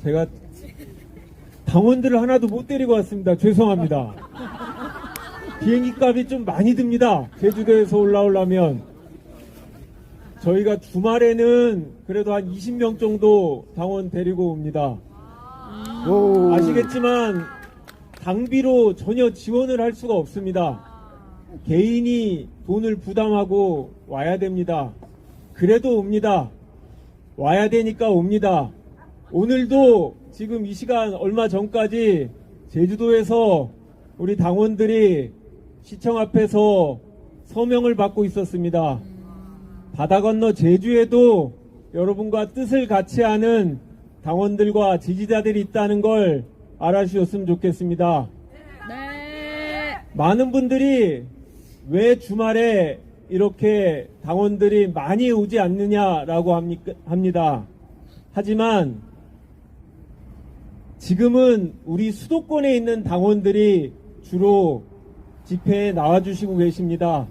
제가 당원들을 하나도 못 데리고 왔습니다. 죄송합니다. 비행기 값이 좀 많이 듭니다. 제주도에서 올라오려면. 저희가 주말에는 그래도 한 20명 정도 당원 데리고 옵니다. 아시겠지만 당비로 전혀 지원을 할 수가 없습니다. 개인이 돈을 부담하고 와야 됩니다. 그래도 옵니다. 와야 되니까 옵니다. 오늘도 지금 이 시간 얼마 전까지 제주도에서 우리 당원들이 시청 앞에서 서명을 받고 있었습니다. 바다 건너 제주에도 여러분과 뜻을 같이 하는 당원들과 지지자들이 있다는 걸 알아주셨으면 좋겠습니다. 네. 많은 분들이 왜 주말에 이렇게 당원들이 많이 오지 않느냐라고 합니다. 하지만 지금은 우리 수도권에 있는 당원들이 주로 집회에 나와주시고 계십니다.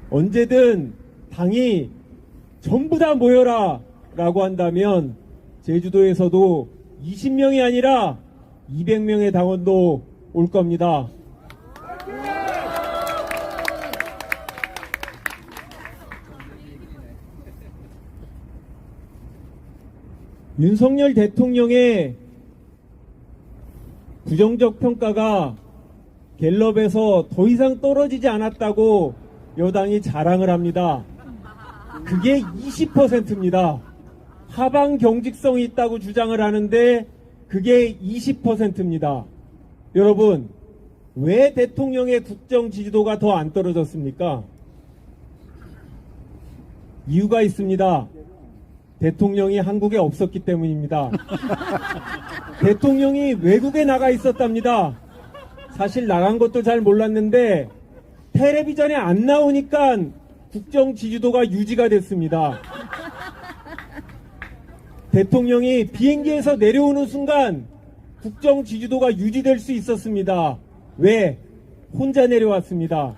언제든 당이 전부 다 모여라 라고 한다면 제주도에서도 20명이 아니라 200명의 당원도 올 겁니다. 윤석열 대통령의 부정적 평가가 갤럽에서 더 이상 떨어지지 않았다고 여당이 자랑을 합니다. 그게 20%입니다. 하방 경직성이 있다고 주장을 하는데 그게 20%입니다. 여러분, 왜 대통령의 국정 지지도가 더 안 떨어졌습니까? 이유가 있습니다. 대통령이 한국에 없었기 때문입니다. 대통령이 외국에 나가 있었답니다. 사실 나간 것도 잘 몰랐는데 텔레비전에 안 나오니까 국정 지지도가 유지가 됐습니다. 대통령이 비행기에서 내려오는 순간 국정 지지도가 유지될 수 있었습니다. 왜? 혼자 내려왔습니다.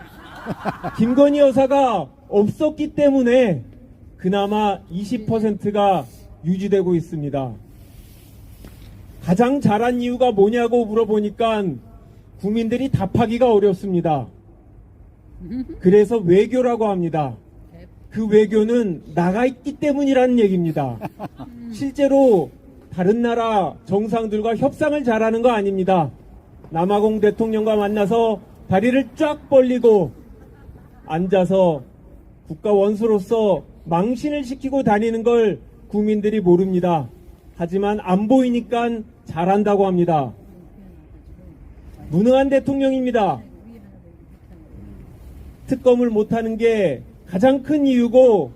김건희 여사가 없었기 때문에 그나마 20%가 유지되고 있습니다. 가장 잘한 이유가 뭐냐고 물어보니까 국민들이 답하기가 어렵습니다. 그래서 외교라고 합니다. 그 외교는 나가 있기 때문이라는 얘기입니다. 실제로 다른 나라 정상들과 협상을 잘하는 거 아닙니다. 남아공 대통령과 만나서 다리를 쫙 벌리고 앉아서 국가 원수로서 망신을 시키고 다니는 걸 국민들이 모릅니다. 하지만 안 보이니까 잘한다고 합니다. 무능한 대통령입니다. 특검을 못하는 게 가장 큰 이유고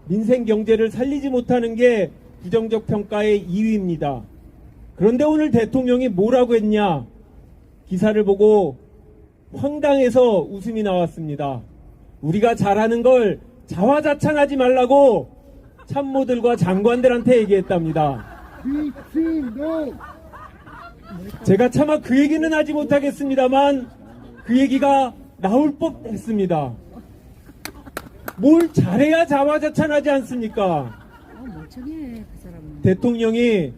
민생 경제를 살리지 못하는 게 부정적 평가의 2위입니다. 그런데 오늘 대통령이 뭐라고 했냐? 기사를 보고 황당해서 웃음이 나왔습니다. 우리가 잘하는 걸 자화자찬하지 말라고 참모들과 장관들한테 얘기했답니다. 제가 차마 그 얘기는 하지 못하겠습니다만 그 얘기가 나올 법했습니다. 뭘 잘해야 자화자찬하지 않습니까? 멀쩡해, 그 사람은. 대통령이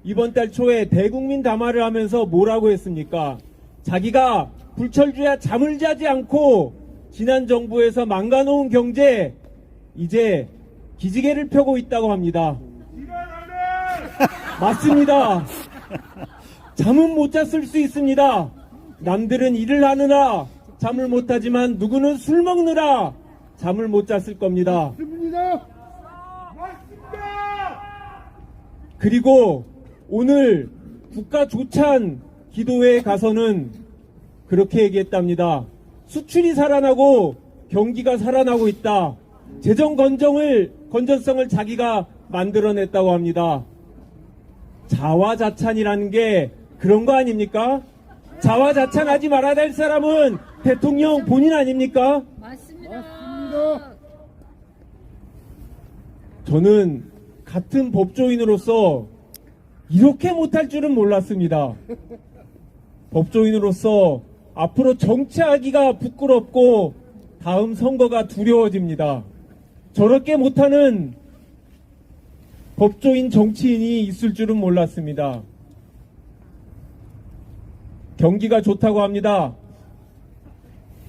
이번 달 초에 대국민 담화를 하면서 뭐라고 했습니까? 자기가 불철주야 잠을 자지 않고 지난 정부에서 망가놓은 경제 이제 기지개를 펴고 있다고 합니다. 맞습니다. 잠은 못 잤을 수 있습니다. 남들은 일을 하느라 잠을 못 자지만 누구는 술 먹느라 잠을 못 잤을 겁니다. 그리고 오늘 국가조찬 기도회에 가서는 그렇게 얘기했답니다. 수출이 살아나고 경기가 살아나고 있다. 재정 건전성을 자기가 만들어냈다고 합니다. 자화자찬이라는 게 그런 거 아닙니까? 자화자찬하지 말아야 될 사람은 대통령 본인 아닙니까? 맞습니다. 저는 같은 법조인으로서 이렇게 못할 줄은 몰랐습니다. 법조인으로서 앞으로 정치하기가 부끄럽고 다음 선거가 두려워집니다. 저렇게 못하는 법조인 정치인이 있을 줄은 몰랐습니다. 경기가 좋다고 합니다.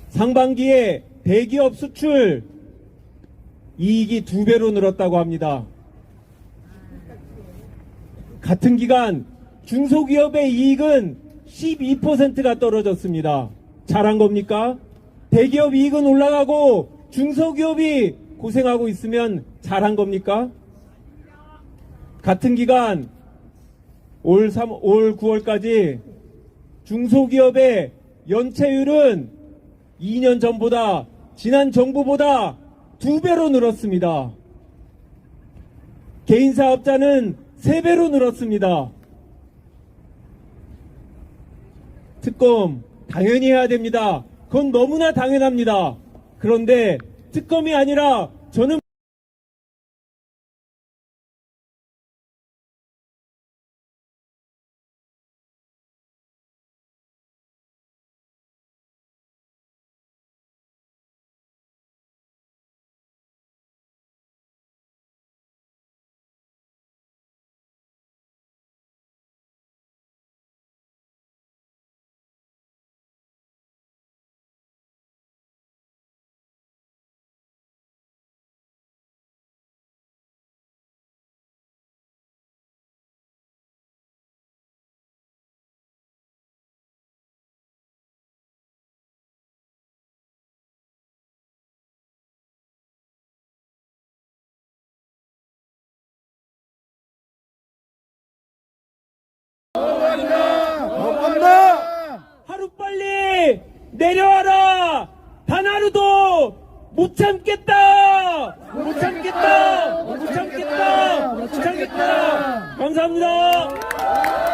상반기에 대기업 수출 이익이 2배로 늘었다고 합니다. 같은 기간 중소기업의 이익은 12%가 떨어졌습니다. 잘한 겁니까? 대기업 이익은 올라가고 중소기업이 고생하고 있으면 잘한 겁니까? 같은 기간 올 9월까지 중소기업의 연체율은 2년 전보다 지난 정부보다 2배로 늘었습니다. 개인사업자는 3배로 늘었습니다. 특검 당연히 해야 됩니다. 그건 너무나 당연합니다. 그런데 특검이 아니라 저는 하루빨리 내려와라! 단 하루도 못 참겠다! 못 참겠다! 못 참겠다! 못 참겠다! 감사합니다!